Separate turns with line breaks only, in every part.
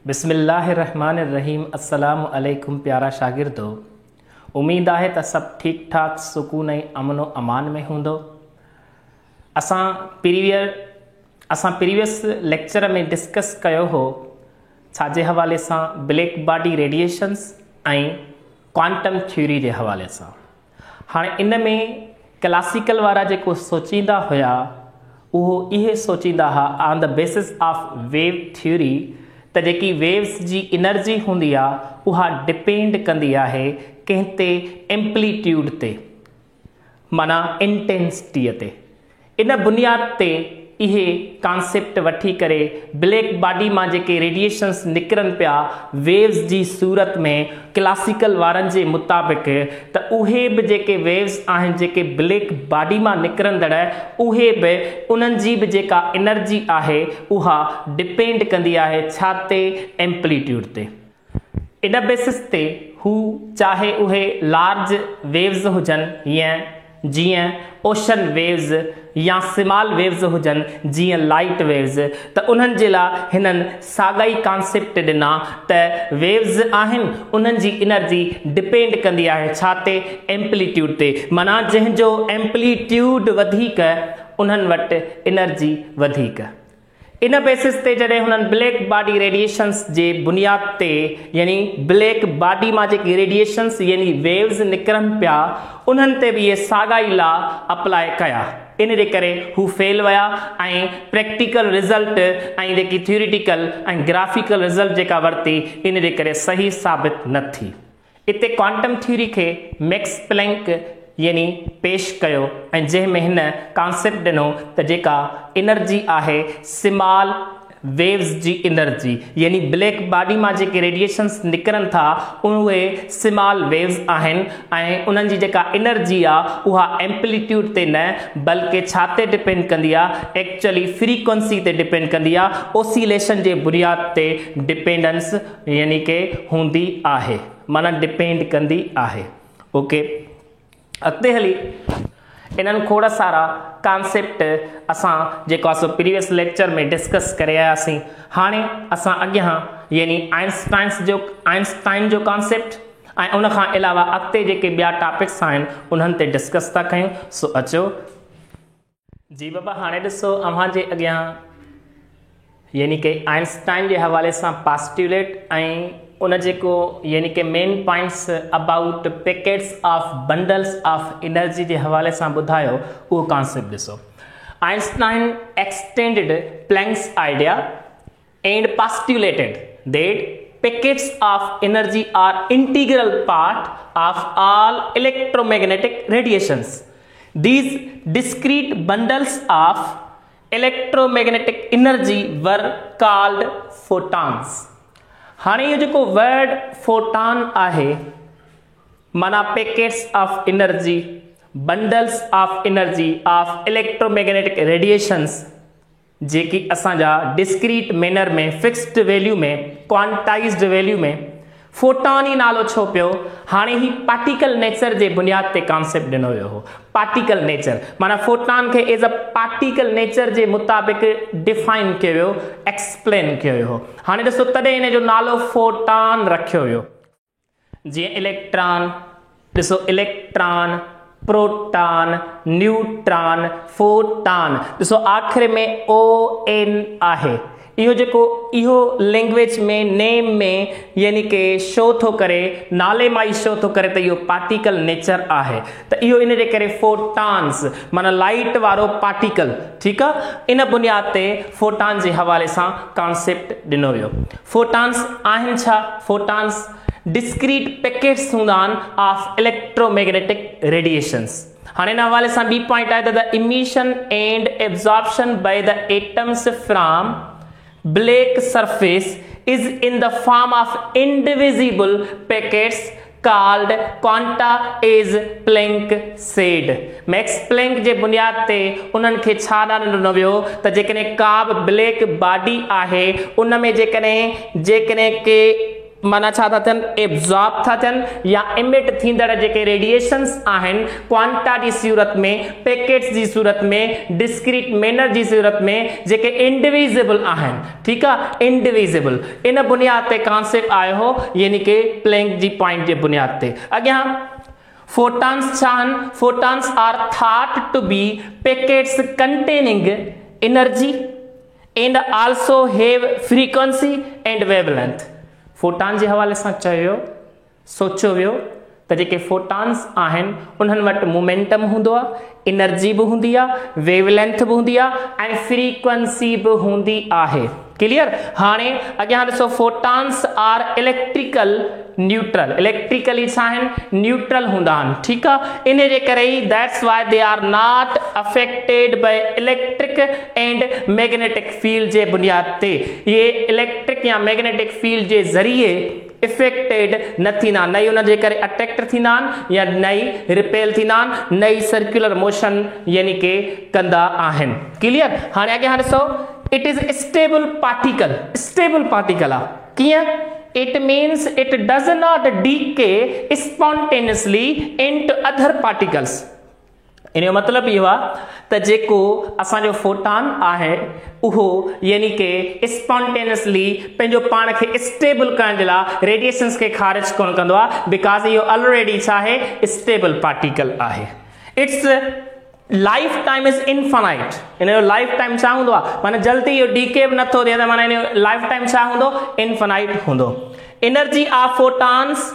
बिस्मिल्लाहिर्रहमानिर्रहीम। अस्सलामु अलैकुम प्यारा शागिर्दो। उम्मीद है त सब ठीक ठाक सुकून ऐं अमनो अमान में हूंदो। असां प्रीवियस लेक्चर में डिस्कस कयो हो छाजे हवाले सां ब्लैक बॉडी रेडिएशंस ऐं क्वांटम थ्योरी जे हवाले सां। हाँ इन में क्लासिकल वारा जेको सोचींदा हुआ उहो इहे सोचींदा हा on the basis of wave theory त जेकी वेव्स जी एनर्जी हुंदी आ उहा डिपेंड कंदी आहे कंहिं ते एम्पलीट्यूड ते माना इंटेंसिटीअ ते। इन बुनियाद ते इहे कॉन्सेप्ट वठी करे ब्लैक बॉडी मां जेके रेडिएशंस निकिरनि पिया वेव्स जी सूरत में क्लासिकल वारनि जे मुताबिक़ त उहे बि जेके वेव्स आहिनि जेके ब्लैक बॉडी मां निकिरंदड़ उहे बि उन्हनि जी बि जेका एनर्जी आहे उहा डिपेंड कंदी आहे छा ते एम्पलीट्यूड ते। इन बेसिस ते हू चाहे उहे लार्ज वेव्स हुजनि जीअं ओशन वेव्स या स्मॉल वेव्स हुजनि जीअं लाइट वेव्स त उन्हनि जे लाइ हिननि साॻाई कॉन्सेप्ट ॾिना त वेव्स आहिनि उन्हनि जी एनर्जी डिपेंड कंदी आहे छा ते एम्पलीट्यूड ते, माना जंहिंजो एम्पलीट्यूड वधीक उन्हनि वटि एनर्जी वधीक। इन बेसिस ते जॾहिं हुननि ब्लैक बॉडी रेडिएशंस जे बुनियाद ते यानी ब्लैक बॉडी मां जेकी रेडिएशंस यानी वेव्स निकिरनि पिया उन्हनि ते बि इहे साॻाई लॉ अप्लाई कया। इन जे करे हू फेल विया ऐं प्रैक्टिकल रिज़ल्ट ऐं जेकी थ्योरिटिकल ऐं ग्राफिकल रिज़ल्ट जेका वरिती इन जे करे सही साबित न थी। इते क्वांटम थ्योरी खे मैक्स प्लैंक यानी पेश कयो ऐं जंहिंमें हिन कॉन्सेप्ट ॾिनो त जेका एनर्जी आहे स्मॉल वेव्स जी एनर्जी यानी ब्लैक बॉडी मां जेके रेडिएशंस निकिरनि था उहे स्मॉल वेव्स आहिनि ऐं उन्हनि जी जेका एनर्जी आहे उहा एम्पलीट्यूड ते न बल्कि छा ते डिपेंड कंदी आहे एक्चुअली फ्रीक्वेंसी ते डिपेंड कंदी आहे, ओसिलेशन जे बुनियाद ते डिपेंडेंस यानी के हूंदी आहे माना डिपेंड कंदी आहे। ओके अॻिते हली इन्हनि खोड़ सारा कॉन्सेप्ट असां जेको आहे सो प्रीवियस लेक्चर में डिस्कस करे आयासीं। हाणे असां अॻियां यानी आइंस्टाइन जो कॉन्सेप्ट ऐं उन खां अलावा अॻिते जेके ॿिया टॉपिक्स आहिनि उन्हनि ते डिस्कस था कयूं। सो अचो जी बाबा, हाणे ॾिसो अव्हांजे अॻियां यानी कि आइंस्टाइन जे हवाले सां पास्ट्यूलेट ऐं उन जेको यानी कि main points about packets of bundles of energy जे हवाले सां ॿुधायो उहो कॉन्सेप्ट ॾिसो। Einstein extended Planck's idea and postulated that packets of energy are integral part of all electromagnetic radiations. These discrete bundles of electromagnetic energy were called photons. हाणे इहो जेको word photon आहे माना packets of energy bundles of energy of electromagnetic radiations जेकी असांजा discrete manner में fixed value में quantized value में फोटॉन ई नालो छो पियो, हाणे ही पार्टिकल नेचर जे बुनियाद ते कॉन्सेप्ट ॾिनो वियो हो। पार्टिकल नेचर माना फोटॉन खे एज अ पार्टिकल नेचर जे मुताबिक़ डिफाइन कयो वियो, एक्सप्लेन कयो वियो हो। हाणे ॾिसो तॾहिं इन जो नालो फोटॉन रखियो वियो। जीअं इलेक्ट्रॉन ॾिसो इलेक्ट्रॉन प्रोटॉन न्यूट्रॉन फोटॉन ॾिसो आख़िर में ON आहे। इहो जेको इहो लैंग्वेज में नेम में यानी कि शो थो करे नाले मां ई शो थो करे त इहो पार्टिकल नेचर आहे त इहो इन जे करे फोटॉन्स माना लाइट वारो पार्टिकल। ठीकु आहे, इन बुनियाद ते फोटॉन जे हवाले सां कॉन्सेप्ट ॾिनो वियो। फोटॉन्स आहिनि छा? फोटॉन्स डिस्क्रीट पैकेट्स हूंदा आहिनि ऑफ इलेक्ट्रोमैग्नेटिक रेडिएशंस। हाणे इन हवाले सां ॿी पॉइंट आहे त the emission and absorption by the atoms from black surface is in the form of indivisible packets called quanta as Planck said. Max Planck जे बुनियाद ते उन्हनि खे छा ॾिनो वियो त जेकॾहिं का बि ब्लैक बॉडी आहे उन में जेकॾहिं के माना छा था थियनि एब्जॉर्ब था थियनि या इमिट थींदड़ जेके रेडिएशंस आहिनि क्वांटा जी सूरत में, पैकेट्स जी सूरत में, डिस्क्रीट मैनर जी सूरत में, जेके इंडिविजिबल आहिनि, ठीकु आहे, इंडिविजिबल। इन बुनियाद ते कॉन्सेप्ट आयो हो, यानी कि प्लैंक जी पॉइंट जे बुनियाद ते। अॻियां photons छा आहिनि? photons are thought to be packets containing energy and also have frequency and wavelength। Photon जे हवाले सां चयो सोचियो वियो त जेके फोटान्स आहिनि उन्हनि वटि मोमेंटम हूंदो आहे, एनर्जी बि हूंदी आहे, वेवलेंथ बि हूंदी आहे ऐं फ्रीक्वेंसी बि हूंदी आहे। क्लियर? हाणे अॻियां ॾिसो, फोटान्स आर इलेक्ट्रिकल न्यूट्रल, इलेक्ट्रिकली छा आहिनि? न्यूट्रल हूंदा आहिनि, ठीकु आहे। इन जे करे ई that's why they are not affected by electric and magnetic field जे बुनियाद ते। ये इलेक्ट्रिक या मैग्नेटिक फील्ड जे ज़रिए इफेक्टेड न थींदा, नई उन जे करे अट्रैक्ट थींदा आहिनि या नई रिपेल थींदा आहिनि, नई सर्कुलर मोशन यानी के कंदा आहिनि। क्लियर? हाणे अॻियां ॾिसो, it is stable particle, stable particle आहे। कीअं? It means it does not decay spontaneously into other particles। इन जो मतलब इहो आहे त जेको असांजो फोटान आहे उहो यानी के स्पॉन्टेनियसली पंहिंजो पाण खे स्टेबल करण जे लाइ रेडिएशंस खे ख़ारिज कोन कंदो आहे, बिकॉज इहो ऑलरेडी छा आहे? स्टेबल पार्टिकल आहे। It's life time is infinite. इन जो लाइफ टाइम छा हूंदो आहे? माना जल्दी इहो डीके बि नथो थिए त माना इन जो लाइफ टाइम छा हूंदो? इनफाइनाइट हूंदो। Energy of photons,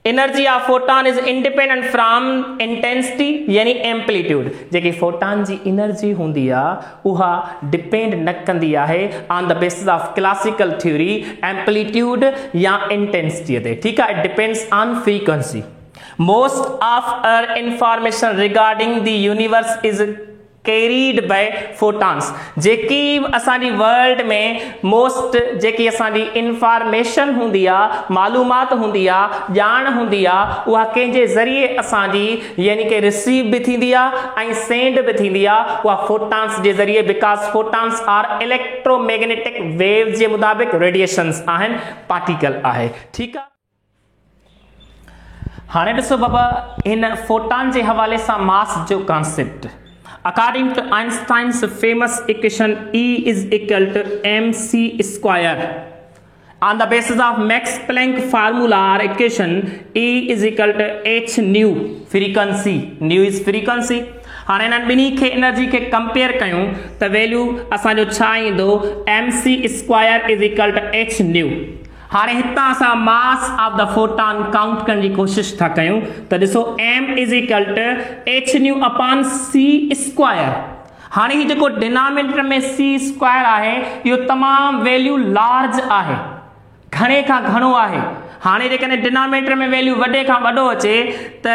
energy of photon is independent from intensity यानी एम्पलीट्यूड। जेकी फोटान जी एनर्जी हूंदी आहे उहा डिपेंड न कंदी आहे on the basis of classical theory amplitude या इंटेंसिटी ते, ठीकु आहे। It depends on frequency. Most of our information regarding the universe is carried by photons। जेकी असांजी वर्ल्ड में मोस्ट जेकी असांजी इंफॉर्मेशन हूंदी आहे, मालूमात हूंदी आहे, ॼाण हूंदी आहे, उहा कंहिंजे ज़रिए असांजी यानी कि रिसीव बि थींदी आहे ऐं सेंड बि थींदी आहे, उहा फोटान्स जे ज़रिए, बिकॉज फोटान्स आर इलेक्ट्रोमैग्नेटिक वेव्स जे मुताबिक़ रेडिएशंस आहिनि, पार्टिकल आहे, ठीकु आहे। हाणे ॾिसो बाबा, हिन फोटान जे हवाले सां मास जो concept. According to Einstein's famous equation E is equal to mc square, on the basis of Max Planck formula or equation E is equal to h nu, frequency, nu is frequency। हाणे इन्हनि ॿिन्ही खे energy खे compare कयूं त value असांजो छा ईंदो? mc square is equal to h nu। हाणे हितां असां mass of the photon count करण जी कोशिश था कयूं त ॾिसो, m is equal to h nu upon c square. हाणे ही जेको डिनोमिनेटर में c स्क्वायर आहे इहो तमामु वैल्यू लार्ज आहे, घणे खां घणो आहे। हाणे जेकॾहिं डिनोमिनेटर में वैल्यू वॾे खां वॾो अचे त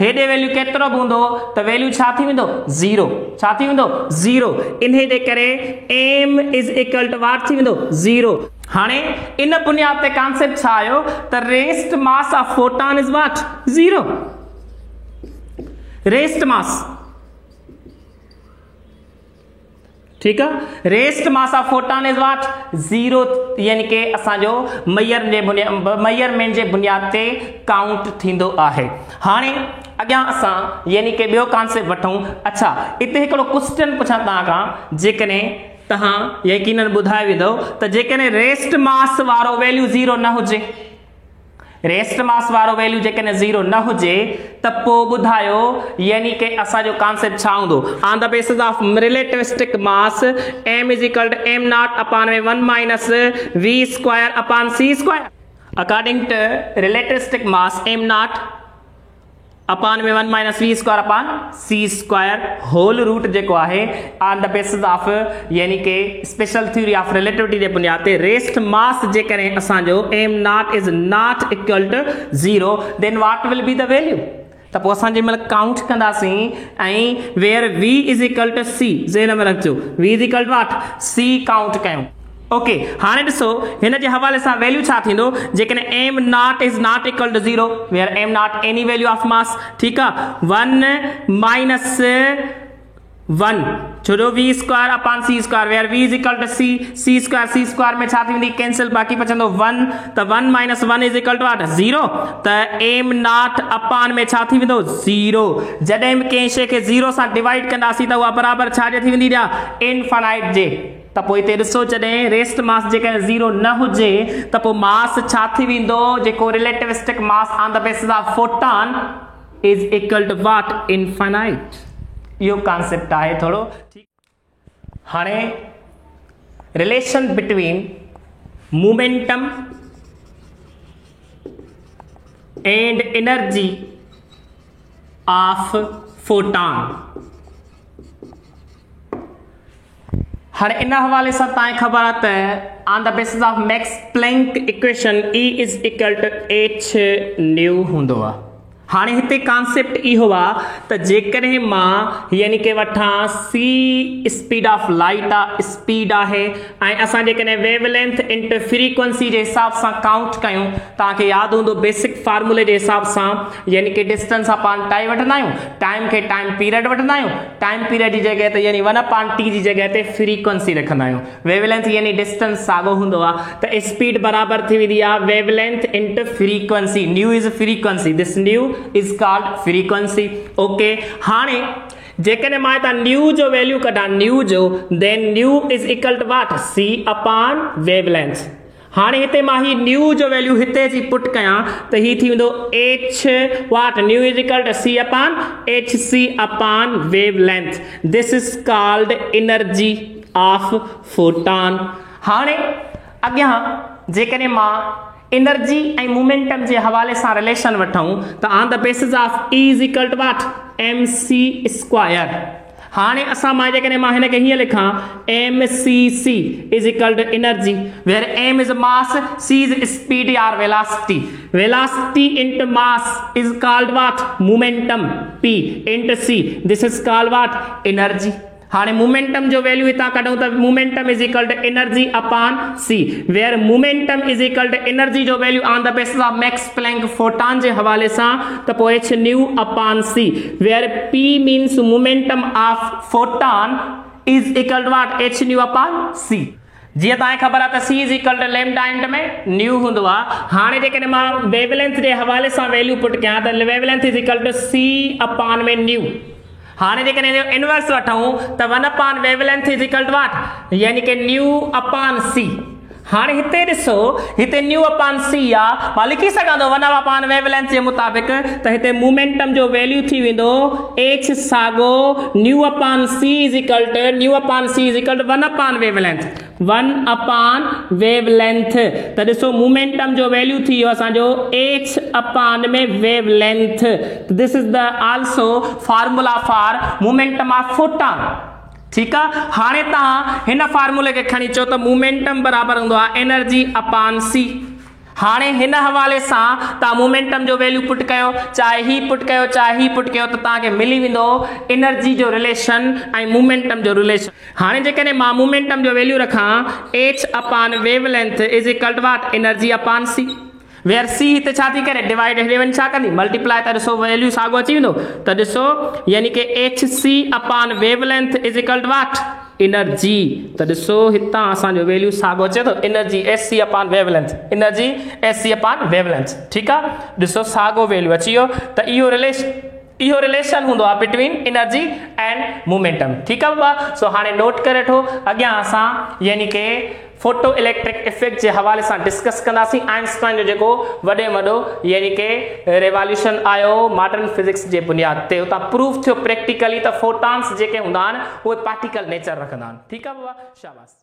हेॾे वैल्यू केतिरो बि हूंदो त वैल्यू छा थी वेंदो? ज़ीरो। छा थी वेंदो? ज़ीरो। इन जे करे m इज इक्वल टू वाट थी वेंदो? ज़ीरो। हाणे इन बुनियाद ते कॉन्सेप्ट छा आयो त rest mass of photon is what? Zero. Rest mass, ठीकु आहे। Rest mass of photon is what? Zero, यानी कि असांजो मेजरमेंट जे बुनियाद ते काउंट थींदो आहे। हाणे अॻियां असां यानी कि ॿियो कॉन्सेप्ट वठूं। अच्छा, हिते हिकिड़ो क्वेश्चन पुछां तव्हां खां, जेकॾहिं तव्हां यकीनन ॿुधाए वेंदो त जेकॾहिं रेस्ट मास वारो वैल्यू ज़ीरो न हुजे, रेस्ट मास वारो वैल्यू जेकॾहिं ज़ीरो न हुजे त पोइ ॿुधायो यानी कि असांजो कॉन्सेप्ट छा हूंदो? On the basis of relativistic mass m is equal to m not upon 1 minus v square upon c square. According to relativistic mass m not upon में 1 minus v square upon c square whole root जेको आहे on the basis of यानी कि special theory of relativity जे बुनियाद ते rest mass जेकॾहिं असांजो m not is not equal to zero, then what will be the value? त पोइ असां जंहिं महिल काउंट कंदासीं ऐं where v is equal to c, ज़हन में रखिजो v is equal to what? c count कयूं। ओके, हाणे ॾिसो हिन जे हवाले सां वैल्यू छा थींदो जेकॾहिं m not is not equal to zero, where m not any value of mass, ठीकु आहे। 1 माइनस 1 छोड़ो v square upon c square where v is equal to c square में छा थी वेंदी कैंसिल बाक़ी बचंदो 1 त 1 minus 1 is equal to what 0 त m नॉट अपॉन में छा थी वेंदो 0 जॾहिं बि कंहिं शइ खे 0 सां डिवाइड कंदासीं त उहा बराबर छा जे थी वेंदी इनफाइनाइट जे त पोइ हिते ॾिसो जॾहिं रेस्ट मास जेकॾहिं 0 न हुजे त पोइ मास छा थी वेंदो जेको relativistic mass on the basis of photon is equal to what infinite यो कॉन्सेप्ट है थोड़ो ठीक। हाणे relation between momentum and energy of photon हाणे इन हवाले से तव्हांखे ख़बर है त on the basis of Max Planck equation E is equal to h nu होंदो आहे। हाणे हिते कॉन्सेप्ट इहो आहे त जेकॾहिं मां यानी कि वठां c स्पीड ऑफ लाइट आहे स्पीड आहे ऐं असां जेकॾहिं वेवलेंथ इंटू फ्रीक्वेंसी जे हिसाब सां काउंट कयूं तव्हांखे यादि हूंदो बेसिक फार्मूले जे हिसाब सां यानी कि डिस्टेंस अपॉन टाइम वठंदा आहियूं टाइम खे टाइम पीरियड वठंदा आहियूं टाइम पीरियड जी जॻह ते यानी 1 अपॉन t जी जॻह ते फ्रीक्वेंसी रखंदा आहियूं वेवलेंथ यानी डिस्टेंस साॻियो हूंदो आहे त स्पीड बराबर थी वेंदी आहे wavelength into frequency new is frequency this new is called frequency okay हाणे जेकॾहिं मां हितां न्यू जो वैल्यू कढां न्यू जो then new is equal to what c upon wavelength हाणे हिते मां ही न्यू जो वैल्यू हिते जी पुट कयां त ही थी वेंदो h what new is equal to c upon hc upon wavelength this is called energy of photon हाणे अॻियां जेकॾहिं मां एनर्जी ऐं मोमेंटम जे हवाले सां रिलेशन वठूं त on the basis of E is equal to what mc square हाणे असां मां जेकॾहिं मां हिन खे हीअं लिखां mcc is equal to energy where m is mass c is speed या velocity into mass is called what momentum p into c this is called what energy हाणे मोमेंटम जो वैल्यू हितां कढूं त momentum is equal to energy upon c where momentum is equal to energy जो value on the basis of Max Planck photon जे हवाले सां त पोइ h nu upon c wear p means momentum of photon is equal to what h nu upon c जीअं तव्हांखे ख़बर आहे त c is equal to lambda into में न्यू हूंदो आहे हाणे जेकॾहिं मां वेवलेंथ जे हवाले सां वैल्यू पुट कयां त wavelength is equal to c upon में न्यू हाणे जेकॾहिं इनवर्स वठूं त 1 upon wavelength is equal to what यानी कि न्यू अपॉन c हाणे हिते ॾिसो हिते न्यू अपॉन c आहे मां लिखी सघां थो 1 अपॉन वेवलेंथ जे मुताबिक़ त हिते मोमेंटम जो वैल्यू थी वेंदो h साॻो nu upon c is equal to nu upon c is equal to 1 upon wavelength 1 upon wavelength त ॾिसो मोमेंटम जो वैल्यू थी वियो असांजो h अपॉन में wavelength this is the also formula for momentum of photon ठीक है हाणे तव्हां हिन फार्मूले खे खणी चो त मोमेंटम बराबर हूंदो आहे एनर्जी अपॉन c हाणे हिन हवाले सां तव्हां मोमेंटम जो वैल्यू पुट कयो चाहे ही पुट कयो चाहे ही पुट कयो त तव्हांखे मिली वेंदो एनर्जी जो रिलेशन ऐं मोमेंटम जो रिलेशन हाणे जेकॾहिं मां मोमेंटम जो वैल्यू रखां h upon wavelength is equal to what energy upon c where c हिते छा थी करे डिवाइड हेॾे वञी छा कंदी मल्टीप्लाई त ॾिसो वैल्यू साॻियो अची वेंदो त ॾिसो यानी कि hc upon wavelength is equal to what energy त ॾिसो हितां असांजो वैल्यू साॻियो अचे थो energy sc upon wavelength energy sc upon wavelength ठीकु आहे ॾिसो साॻियो वैल्यू अची वियो त इहो रिलेशन हूंदो आहे बिटवीन एनर्जी एंड मोमेंटम ठीकु आहे बाबा सो हाणे नोट करे वठो अॻियां असां यानी कि फोटो इलेक्ट्रिक इफेक्ट के हवाले से डिस्कस कंदासीं आइंस्टाइन जो जेको वडे वडो यानी कि रेवोल्यूशन आयो मॉडर्न फिजिक्स के बुनियाद ते उतां प्रूफ थियो प्रैक्टिकली त फोटॉन्स जेके हुंदा आहिनि उहे पार्टिकल नेचर रखंदा आहिनि ठीकु आहे बाबा शाबाश।